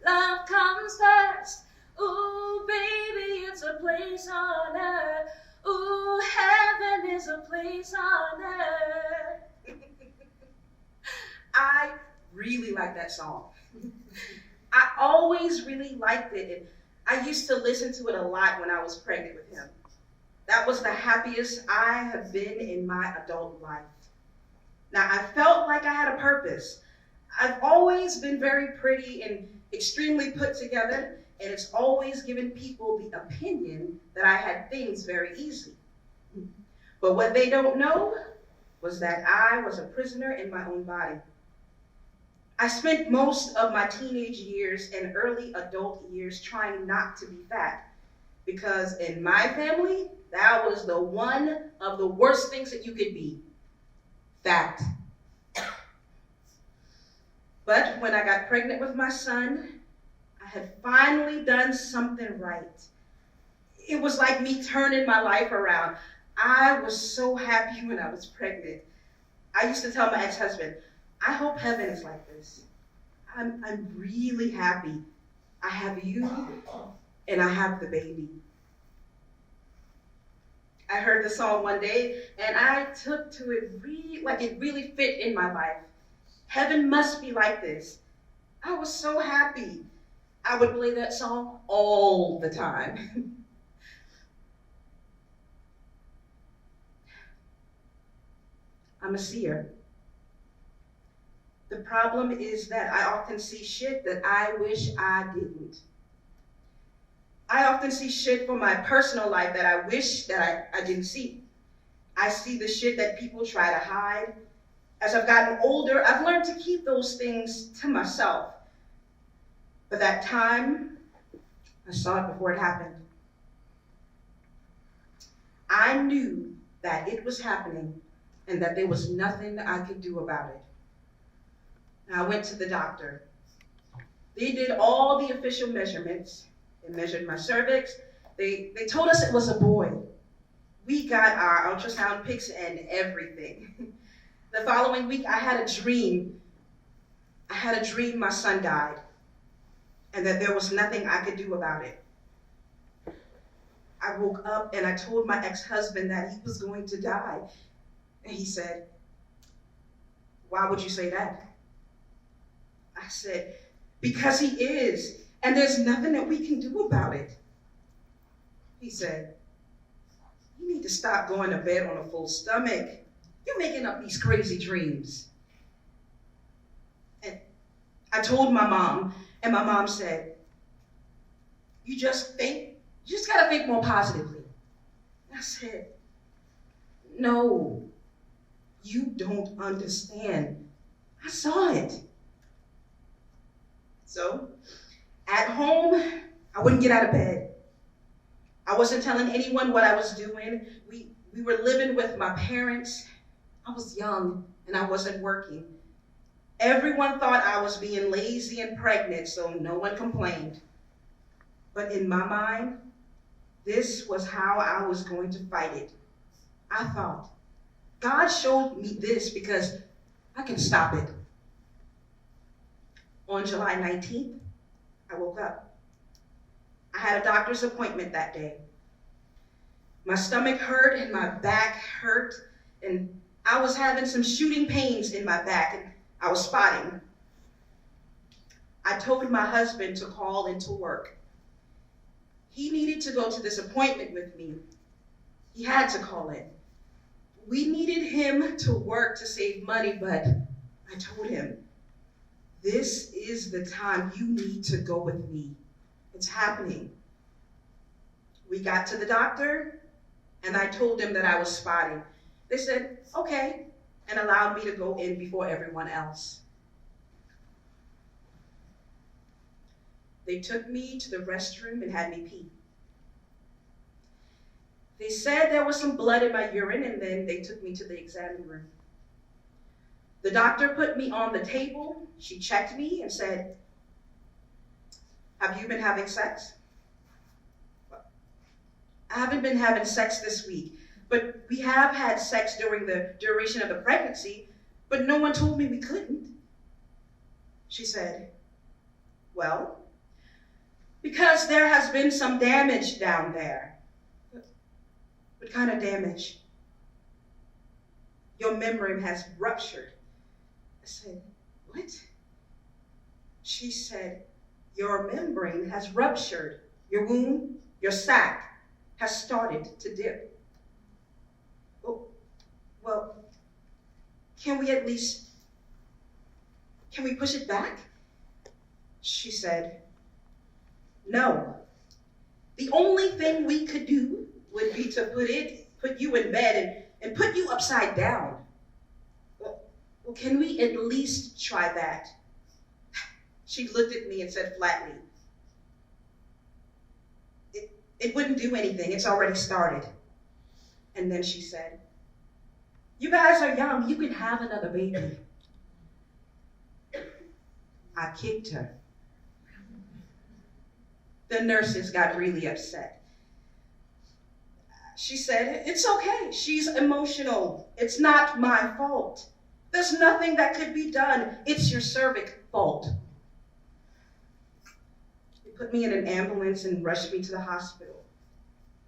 love comes first. Ooh, baby, it's a place on earth. Ooh, heaven is a place on earth. I really like that song. I always really liked it, and I used to listen to it a lot when I was pregnant with him. That was the happiest I have been in my adult life. Now, I felt like I had a purpose. I've always been very pretty and extremely put together, and it's always given people the opinion that I had things very easy. But what they don't know was that I was a prisoner in my own body. I spent most of my teenage years and early adult years trying not to be fat, because in my family, that was the one of the worst things that you could be, fat. But when I got pregnant with my son, I had finally done something right. It was like me turning my life around. I was so happy when I was pregnant. I used to tell my ex-husband, I hope heaven is like this. I'm really happy. I have you and I have the baby. I heard the song one day and I took to it like it really fit in my life. Heaven must be like this. I was so happy. I would play that song all the time. I'm a seer. The problem is that I often see shit that I wish I didn't. I often see shit from my personal life that I wish that I didn't see. I see the shit that people try to hide. As I've gotten older, I've learned to keep those things to myself. But that time, I saw it before it happened. I knew that it was happening and that there was nothing I could do about it. I went to the doctor. They did all the official measurements. They measured my cervix. They told us it was a boy. We got our ultrasound pics and everything. The following week, I had a dream. I had a dream my son died and that there was nothing I could do about it. I woke up and I told my ex-husband that he was going to die. And he said, "Why would you say that?" I said, "Because he is, and there's nothing that we can do about it." He said, "You need to stop going to bed on a full stomach. You're making up these crazy dreams." And I told my mom, and my mom said, you just gotta think more positively. I said, "No, you don't understand. I saw it." So, at home, I wouldn't get out of bed. I wasn't telling anyone what I was doing. We were living with my parents. I was young and I wasn't working. Everyone thought I was being lazy and pregnant, so no one complained. But in my mind, this was how I was going to fight it. I thought, God showed me this because I can stop it. On July 19th, I woke up. I had a doctor's appointment that day. My stomach hurt and my back hurt, and I was having some shooting pains in my back, and I was spotting. I told my husband to call into work. He needed to go to this appointment with me. He had to call in. We needed him to work to save money, but I told him, this is the time you need to go with me. It's happening. We got to the doctor, and I told them that I was spotting. They said, okay, and allowed me to go in before everyone else. They took me to the restroom and had me pee. They said there was some blood in my urine, and then they took me to the exam room. The doctor put me on the table. She checked me and said, "Have you been having sex?" I haven't been having sex this week, but we have had sex during the duration of the pregnancy, but no one told me we couldn't. She said, "Well, because there has been some damage down there. What kind of damage? Your membrane has ruptured. I said, what? She said, your membrane has ruptured. Your womb, your sac has started to dip. Oh, well, can we push it back? She said, no. The only thing we could do would be to put you in bed and put you upside down. Well, can we at least try that? She looked at me and said flatly, it wouldn't do anything. It's already started. And then she said, you guys are young. You can have another baby. I kicked her. The nurses got really upset. She said, it's okay. She's emotional. It's not my fault. There's nothing that could be done. It's your cervix fault. They put me in an ambulance and rushed me to the hospital.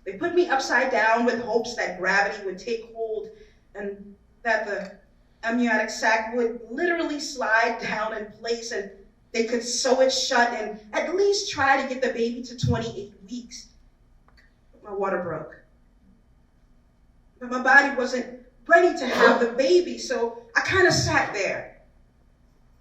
They put me upside down with hopes that gravity would take hold and that the amniotic sac would literally slide down in place and they could sew it shut and at least try to get the baby to 28 weeks. But my water broke. But my body wasn't ready to have the baby, so I kind of sat there.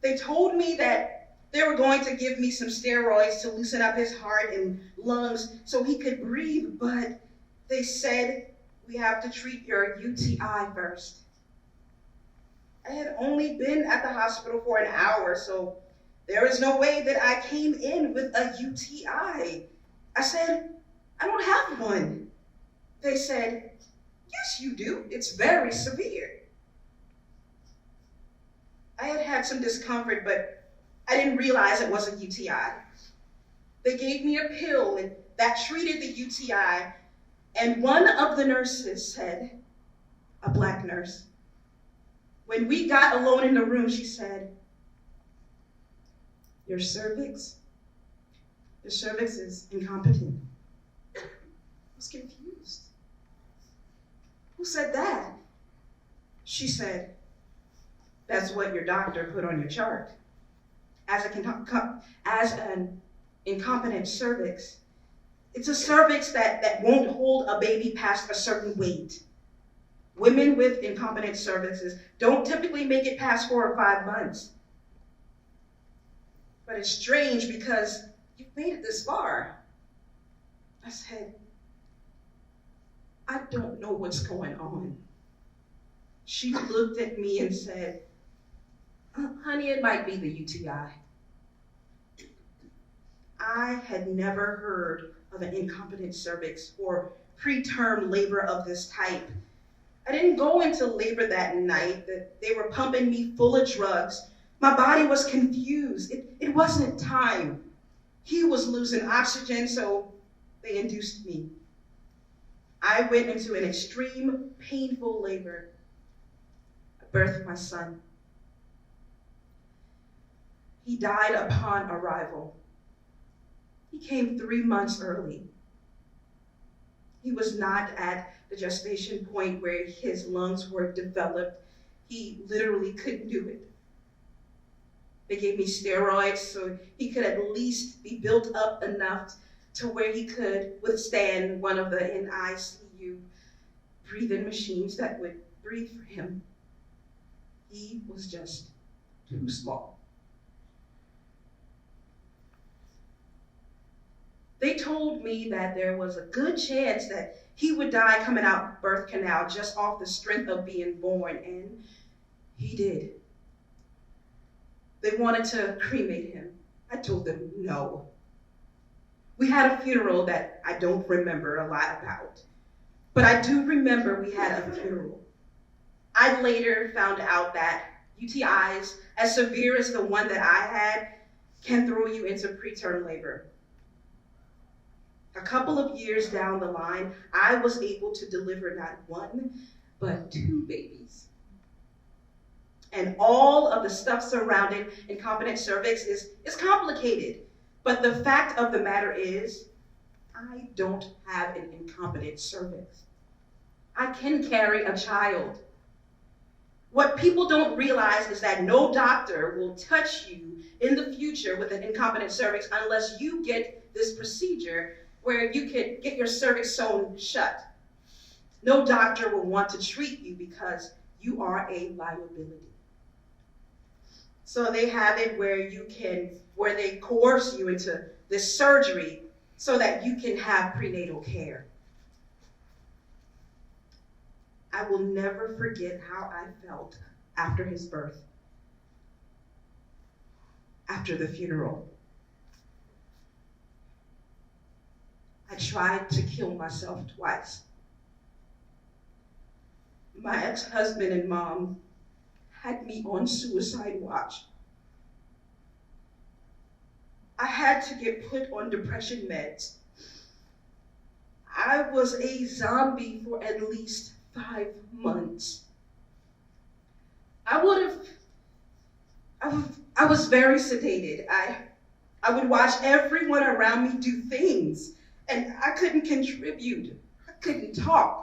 They told me that they were going to give me some steroids to loosen up his heart and lungs so he could breathe, but they said, we have to treat your UTI first. I had only been at the hospital for an hour, so there is no way that I came in with a UTI. I said, I don't have one. They said, yes, you do. It's very severe. I had had some discomfort, but I didn't realize it was a UTI. They gave me a pill that treated the UTI, and one of the nurses said, a Black nurse, when we got alone in the room, she said, your cervix is incompetent. I was confused. Who said that? She said, that's what your doctor put on your chart. As an incompetent cervix, it's a cervix that won't hold a baby past a certain weight. Women with incompetent cervixes don't typically make it past 4 or 5 months. But it's strange because you've made it this far. I said, I don't know what's going on. She looked at me and said, honey, it might be the UTI. I had never heard of an incompetent cervix or preterm labor of this type. I didn't go into labor that night. They were pumping me full of drugs. My body was confused. It wasn't time. He was losing oxygen, so they induced me. I went into an extreme, painful labor. I birthed my son. He died upon arrival. He came 3 months early. He was not at the gestation point where his lungs were developed. He literally couldn't do it. They gave me steroids so he could at least be built up enough to where he could withstand one of the NICU breathing machines that would breathe for him. He was just too small. They told me that there was a good chance that he would die coming out birth canal just off the strength of being born, and he did. They wanted to cremate him. I told them no. We had a funeral that I don't remember a lot about, but I do remember we had a funeral. I later found out that UTIs, as severe as the one that I had, can throw you into preterm labor. A couple of years down the line, I was able to deliver not 1, but 2 babies. And all of the stuff surrounding incompetent cervix is complicated. But the fact of the matter is, I don't have an incompetent cervix. I can carry a child. What people don't realize is that no doctor will touch you in the future with an incompetent cervix unless you get this procedure where you can get your cervix sewn shut. No doctor will want to treat you because you are a liability. So they have it where they coerce you into this surgery so that you can have prenatal care. I will never forget how I felt after his birth, after the funeral. I tried to kill myself twice. My ex-husband and mom had me on suicide watch. I had to get put on depression meds. I was a zombie for at least 5 months. I was very sedated. I would watch everyone around me do things, and I couldn't contribute. I couldn't talk.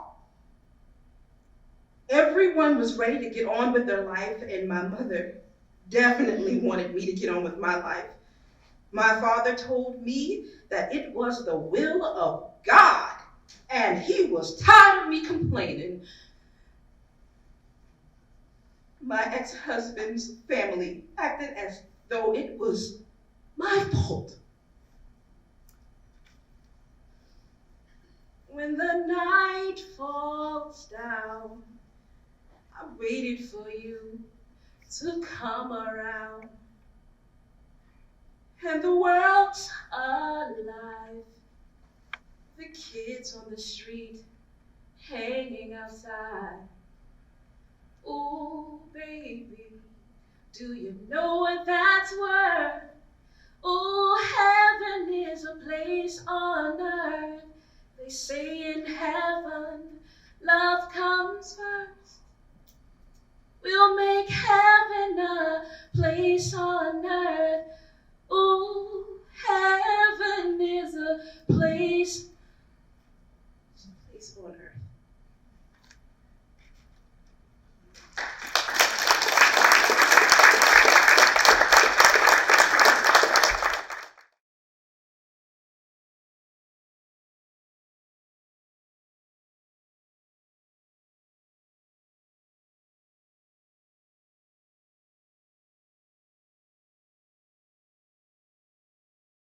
Everyone was ready to get on with their life, and my mother definitely wanted me to get on with my life. My father told me that it was the will of God, and he was tired of me complaining. My ex-husband's family acted as though it was my fault. When the night falls down, I waited for you to come around. And the world's alive. The kids on the street hanging outside. Ooh, baby, do you know what that's worth? Ooh, heaven is a place on earth. They say in heaven, love comes first. We'll make heaven a place on earth. Ooh, heaven